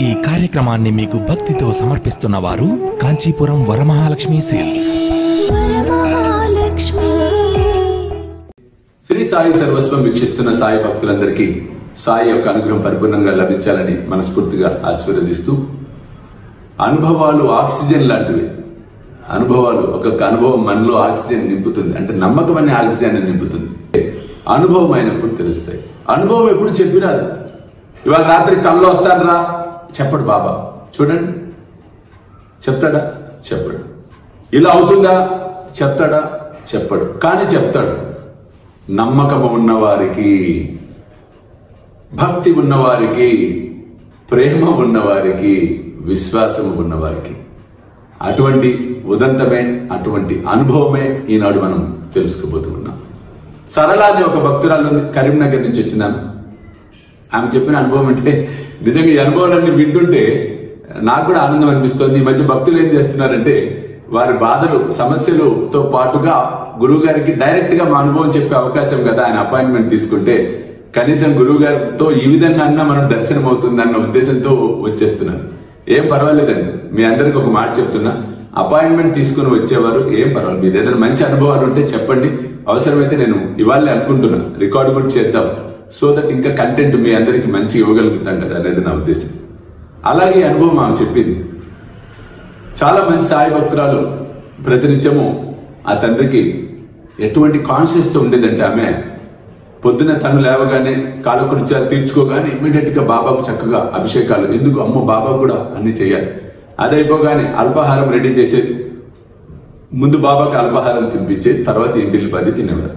ఈ కార్యక్రమాన్ని మీకు భక్తితో సమర్పిస్తున్న వారు కాంచీపురం వరమహాలక్ష్మి సేల్స్. శ్రీ సాయి సర్వస్వం వీక్షిస్తున్న సాయి భక్తులందరికీ సాయి యొక్క అనుగ్రహం పరిపూర్ణంగా లభించాలని మనస్ఫూర్తిగా ఆశీర్వదిస్తూ, అనుభవాలు ఆక్సిజన్ లాంటివి. అనుభవాలు, ఒక్కొక్క అనుభవం మనలో ఆక్సిజన్ నింపుతుంది, అంటే నమ్మకం అనే ఆక్సిజన్ నింపుతుంది. అనుభవం అయినప్పుడు తెలుస్తాయి. అనుభవం ఎప్పుడు చెప్పిరాదు. ఇవాళ రాత్రి కళ్ళు వస్తాను రా చెప్పడు బాబా. చూడండి, చెప్తాడా? చెప్పడు. ఇలా అవుతుందా? చెప్తాడా? చెప్పడు. కానీ చెప్తాడు. నమ్మకము ఉన్నవారికి, భక్తి ఉన్నవారికి, ప్రేమ ఉన్నవారికి, విశ్వాసము ఉన్నవారికి అటువంటి ఉదంతమే, అటువంటి అనుభవమే ఈనాడు మనం తెలుసుకోబోతున్నాం. సరళ అనే ఒక భక్తురాలు కరీంనగర్ నుంచి వచ్చిందాను. ఆమె చెప్పిన అనుభవం అంటే నిజంగా ఈ అనుభవాలన్నీ వింటుంటే నాకు కూడా ఆనందం అనిపిస్తుంది. ఈ మధ్య భక్తులు ఏం చేస్తున్నారంటే వారి బాధలు, సమస్యలతో పాటుగా గురువు గారికి డైరెక్ట్ గా మా అనుభవం చెప్పే అవకాశం కదా, ఆయన అపాయింట్మెంట్ తీసుకుంటే కనీసం గురువు గారితో ఈ విధంగా అన్నా మనం దర్శనం అవుతుంది అన్న ఉద్దేశంతో వచ్చేస్తున్నారు. ఏం పర్వాలేదండి, మీ అందరికి ఒక మాట చెప్తున్నా, అపాయింట్మెంట్ తీసుకుని వచ్చేవారు ఏం పర్వాలేదు. మీరు ఏదైనా మంచి అనుభవాలు ఉంటే చెప్పండి. అవసరమైతే నేను ఇవాళే అనుకుంటున్నా రికార్డు కూడా చేద్దాం, సో దట్ ఇంకా కంటెంట్ మీ అందరికి మంచి ఇవ్వగలుగుతాం కదా అనేది నా ఉద్దేశం. అలాగే అనుభవం ఆమె చెప్పింది. చాలా మంచి సాయి భక్తురాలు. ప్రతినిత్యము ఆ తండ్రికి ఎటువంటి కాన్షియస్ తో ఉండేదంటే ఆమె పొద్దున తను లేవగానే కాలకృత్యాలు తీర్చుకోగానే ఇమ్మీడియట్ గా బాబాకు చక్కగా అభిషేకాలు. ఎందుకు? అమ్మో బాబా కూడా అన్ని చేయాలి. అదైపోగానే అల్పాహారం రెడీ చేసేది. ముందు బాబాకి అల్పాహారం తినిపించేది, తర్వాత ఇంటిల్లి పది తినేవారు.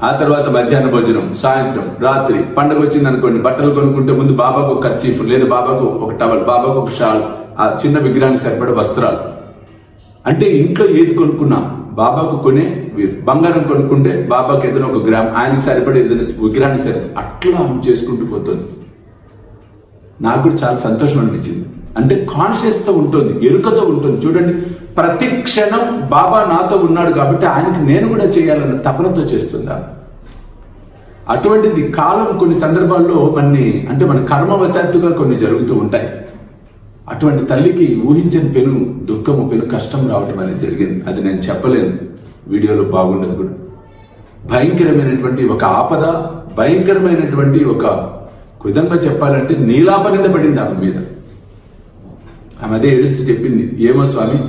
ఆ తర్వాత మధ్యాహ్న భోజనం, సాయంత్రం, రాత్రి. పండుగ వచ్చింది అనుకోండి, బట్టలు కొనుక్కుంటే ముందు బాబాకు ఒక కర్చీఫ్, లేదా బాబాకు ఒక టవల్, బాబాకు ఒక షాల్, ఆ చిన్న విగ్రహానికి సరిపడే వస్త్రాలు. అంటే ఇంట్లో ఏది కొనుక్కున్నా బాబాకు కొనే, బంగారం కొనుక్కుంటే బాబాకి ఏదైనా ఒక గ్రామ్, ఆయనకి సరిపడే ఏదైనా విగ్రహానికి సరిపడే, అట్లా ఆమె చేసుకుంటూ పోతుంది. నాకు కూడా చాలా సంతోషం అనిపించింది. అంటే కాన్షియస్ తో ఉంటుంది, ఎరుకతో ఉంటుంది. చూడండి, ప్రతి క్షణం బాబా నాతో ఉన్నాడు కాబట్టి ఆయనకి నేను కూడా చేయాలన్న తపనతో చేస్తుందా. అటువంటిది కాలం కొన్ని సందర్భాల్లో మన కర్మవశాత్తుగా కొన్ని జరుగుతూ ఉంటాయి. అటువంటి తల్లికి ఊహించని పెను దుఃఖము, పెను కష్టం రావటం అనేది జరిగింది. అది నేను చెప్పలేను, వీడియోలో బాగుండదు కూడా. భయంకరమైనటువంటి ఒక ఆపద, భయంకరమైనటువంటి ఒక విధంగా చెప్పాలంటే నీలాపనింద పడింది ఆమె మీద. ఆమె అదే ఏడుస్తూ చెప్పింది, ఏమో స్వామి,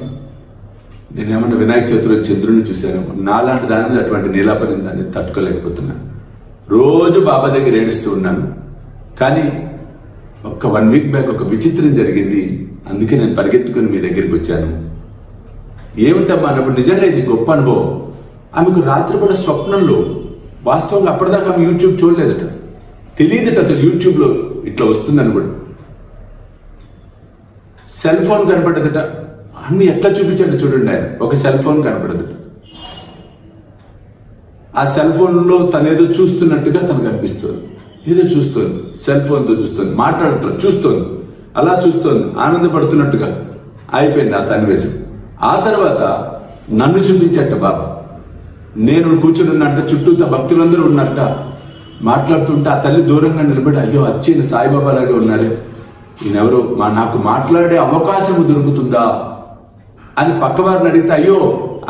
నేనేమన్నా వినాయక చవితిలో చంద్రుడిని చూశాను, నాలాంటి దాని మీద అటువంటి నీలాపనిందాన్ని తట్టుకోలేకపోతున్నాను. రోజు బాబా దగ్గర ఏడుస్తూ ఉన్నాను. కానీ ఒక 1 వీక్ బ్యాక్ ఒక విచిత్రం జరిగింది, అందుకే నేను పరిగెత్తుకుని మీ దగ్గరికి వచ్చాను. ఏమిటమ్మా అన్నప్పుడు నిజంగా ఇది గొప్ప అనుభవం. ఆమెకు రాత్రి కూడా స్వప్నంలో, వాస్తవంగా అప్పటిదాకా ఆమె యూట్యూబ్ చూడలేదట, తెలియదట అసలు యూట్యూబ్ లో ఇట్లా వస్తుందని కూడా. సెల్ ఫోన్ కనపడదట, అన్ని ఎట్లా చూపించాడు చూడండి. ఆయన ఒక సెల్ ఫోన్ కనపడదట, ఆ సెల్ ఫోన్ లో తనేదో చూస్తున్నట్టుగా తనకు అనిపిస్తుంది. ఏదో చూస్తుంది, సెల్ ఫోన్ తో చూస్తుంది, మాట్లాడుతుంది, చూస్తుంది, అలా చూస్తుంది, ఆనందపడుతున్నట్టుగా. అయిపోయింది ఆ సన్నివేశం. ఆ తర్వాత నన్ను చూపించట బాబా. నేను కూర్చుని ఉన్నట్ట, చుట్టూ భక్తులందరూ ఉన్నట్ట, మాట్లాడుతుంటే ఆ తల్లి దూరంగా నిలబడి, అయ్యో వచ్చిన సాయిబాబా లాగే ఉన్నారే, ఈయనెవరో, నాకు మాట్లాడే అవకాశం దొరుకుతుందా అని పక్కవారిని అడిగితే, అయ్యో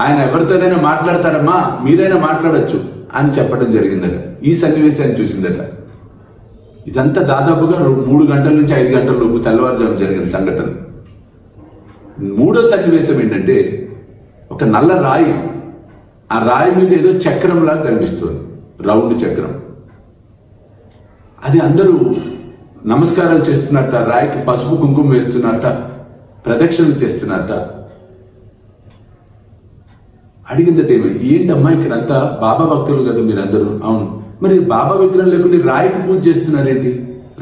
ఆయన ఎవరితోనైనా మాట్లాడతారమ్మా, మీరైనా మాట్లాడచ్చు అని చెప్పడం జరిగిందట. ఈ సన్నివేశాన్ని చూసిందట. ఇదంతా దాదాపుగా 3 గంటల నుంచి 5 గంటల లోపు తెల్లవారుజాము జరిగిన సంఘటన. 3వ సన్నివేశం ఏంటంటే, ఒక నల్ల రాయి, ఆ రాయి మీద ఏదో చక్రంలా కనిపిస్తుంది, రౌండ్ చక్రం. అది అందరూ నమస్కారాలు చేస్తున్నట్ట, రాయికి పసుపు కుంకుమ వేస్తున్నట్ట, ప్రదక్షిణలు చేస్తున్నట్ట. అడిగిందట, ఏంటమ్మా ఇక్కడంతా బాబా భక్తులు కదా మీరందరూ? అవును. మరి బాబా విగ్రహం లేకుండా రాయికి పూజ చేస్తున్నారేంటి,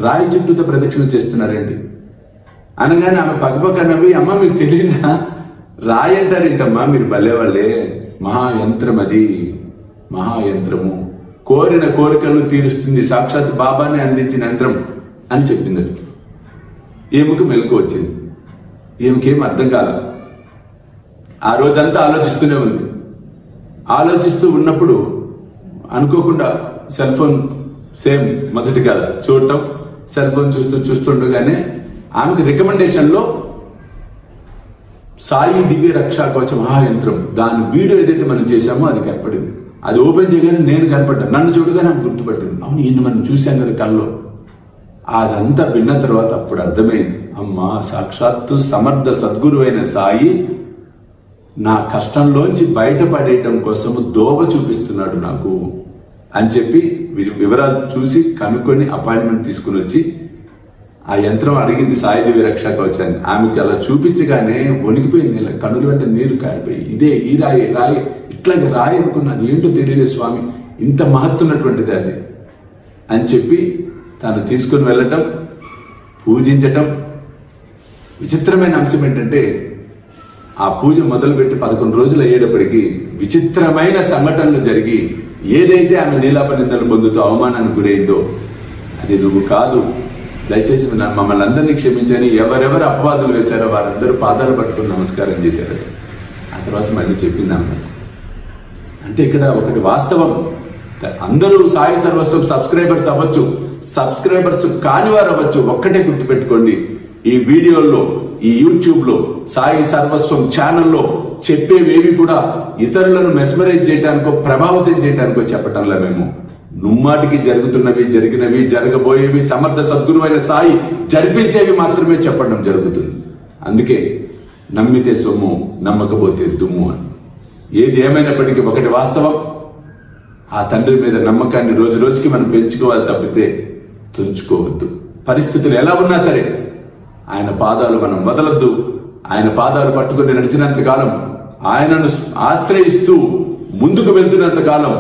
రాయి చుట్టూతో ప్రదక్షిణ చేస్తున్నారేంటి అనగానే ఆమె పక్కపక్క నవ్వి, అమ్మ మీకు తెలియదా, రాయి అంటారేంటమ్మా మీరు, భలేవాళ్లే, మహాయంత్రం, అది మహాయంత్రము, కోరిన కోరికలు తీరుస్తుంది, సాక్షాత్ బాబానే అందించిన యంత్రం అని చెప్పింది. ఏమికి మెలకు వచ్చింది, ఏమికేం అర్థం కాల. ఆ రోజంతా ఆలోచిస్తూనే ఉంది. ఆలోచిస్తూ ఉన్నప్పుడు అనుకోకుండా సెల్ ఫోన్ సేమ్ మొదటిగా చూడటం, సెల్ ఫోన్ చూస్తుండగానే ఆమెకు రికమెండేషన్ లో సాయి దివ్య రక్షా కవచ మహాయంత్రం దాని వీడియో ఏదైతే మనం చేశామో అది కనపడింది. అది ఓపెన్ చేయగానే నేను కనపడ్డాను. నన్ను చూడగానే ఆమె గుర్తుపట్టింది. అవును, ఈయన మనం చూశాం కదా కల్లో. అదంతా విన్న తర్వాత అప్పుడు అర్థమైంది, అమ్మా సాక్షాత్తు సమర్థ సద్గురు అయిన సాయి నా కష్టంలోంచి బయటపడేయటం కోసము దోవ చూపిస్తున్నాడు నాకు అని చెప్పి వివరాలు చూసి కనుక్కొని అపాయింట్మెంట్ తీసుకుని వచ్చి ఆ యంత్రం అడిగింది సాయిదేవి రక్షా కవచాన్ని. ఆమెకి అలా చూపించగానే వణికిపోయింది, కనుల వెంట నీరు కారిపోయి ఇదే ఈ రాయి రాయి ఇట్లాగే రాయి అనుకున్నాను, ఏంటో తెలియదు స్వామి, ఇంత మహత్తున్నటువంటిది అది అని చెప్పి తాను తీసుకుని వెళ్ళటం, పూజించటం. విచిత్రమైన అంశం ఏంటంటే ఆ పూజ మొదలుపెట్టి 11 రోజులు అయ్యేటప్పటికీ విచిత్రమైన సంఘటనలు జరిగి ఏదైతే ఆమె నీలాపనిందలు పొందుతూ అవమానానికి గురైందో అది నువ్వు కాదు, దయచేసి మమ్మల్ని అందరినీ క్షమించని ఎవరెవరు అపవాదులు వేశారో వారందరూ పాదాలు పట్టుకుని నమస్కారం చేశారు. ఆ తర్వాత మళ్ళీ చెప్పింది ఆమె. అంటే ఇక్కడ ఒకటి వాస్తవం, అందరూ సాయి సర్వస్వం సబ్స్క్రైబర్స్ అవ్వచ్చు, సబ్స్క్రైబర్స్ కాని వారు అవ్వచ్చు. ఒక్కటే గుర్తుపెట్టుకోండి, ఈ వీడియోల్లో ఈ యూట్యూబ్ లో సాయి సర్వస్వం ఛానల్లో చెప్పేవేవి కూడా ఇతరులను మెస్మరైజ్ చేయడానికో ప్రభావితం చేయడానికో చెప్పటంలో మేము నుమ్మాటికి జరుగుతున్నవి, జరిగినవి, జరగబోయేవి సమర్థ సద్గురు అయిన సాయి జరిపించేవి మాత్రమే చెప్పడం జరుగుతుంది. అందుకే నమ్మితే సొమ్ము, నమ్మకపోతే దుమ్ము అని. ఏది ఏమైనప్పటికీ ఒకటి వాస్తవం, ఆ తండ్రి మీద నమ్మకాన్ని రోజు రోజుకి మనం పెంచుకోవాలి తప్పితే తుంచుకోవద్దు. పరిస్థితులు ఎలా ఉన్నా సరే ఆయన పాదాలు మనం వదలొద్దు. ఆయన పాదాలు పట్టుకుని నడిచినంత కాలం, ఆయనను ఆశ్రయిస్తూ ముందుకు వెళ్తున్నంత కాలం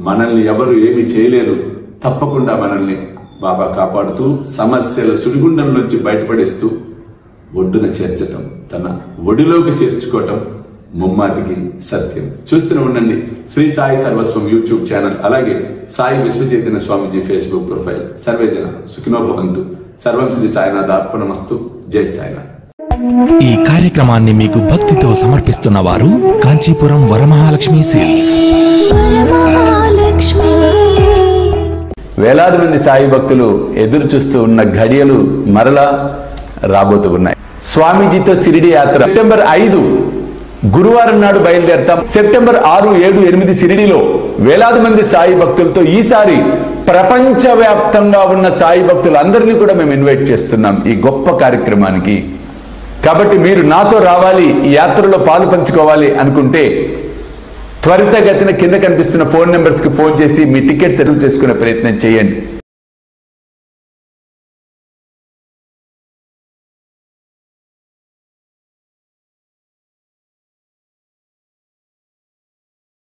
మనల్ని ఎవరు ఏమీ చేయలేరు. తప్పకుండా మనల్ని బాబా కాపాడుతూ సమస్యల సుడిగుండం నుంచి బయటపడేస్తూ ఒడ్డున చేర్చటం, తన ఒడిలోకి చేర్చుకోవటం ముమ్మాటికి సత్యం. చూస్తూనే ఉండండి శ్రీ సాయి సర్వస్వం యూట్యూబ్ ఛానల్, అలాగే సాయి విశ్వచైతన్య స్వామిజీ ఫేస్బుక్ ప్రొఫైల్. సర్వేజన సుఖినో భవంతు. సర్వం శ్రీ సాయినాథ్ అర్పణమస్తు. జై సాయినాథ్. ఈ కార్యక్రమాన్ని మీకు భక్తితో సమర్పిస్తున్న వారు కాంచీపురం వరమహాలక్ష్మి సిల్క్స్. వేలాది మంది సాయి భక్తులు ఎదురు చూస్తూ ఉన్న ఘడియలు మరలా రాబోతూ ఉన్నాయి. స్వామీజీతో షిరిడి యాత్ర సెప్టెంబర్ 5 గురువారం నాడు బయలుదేరతాం. సెప్టెంబర్ 6, 7, 8 షిరిడిలో వేలాది మంది సాయి భక్తులతో ఈసారి ప్రపంచవ్యాప్తంగా ఉన్న సాయి భక్తులందరినీ కూడా మేము ఇన్వైట్ చేస్తున్నాం ఈ గొప్ప కార్యక్రమానికి. కాబట్టి మీరు నాతో రావాలి, ఈ యాత్రలో పాలు పంచుకోవాలి అనుకుంటే త్వరితగతిన కింద కనిపిస్తున్న ఫోన్ నెంబర్స్కి ఫోన్ చేసి మీ టికెట్స్ రిజర్వ్ చేసుకునే ప్రయత్నం చేయండి.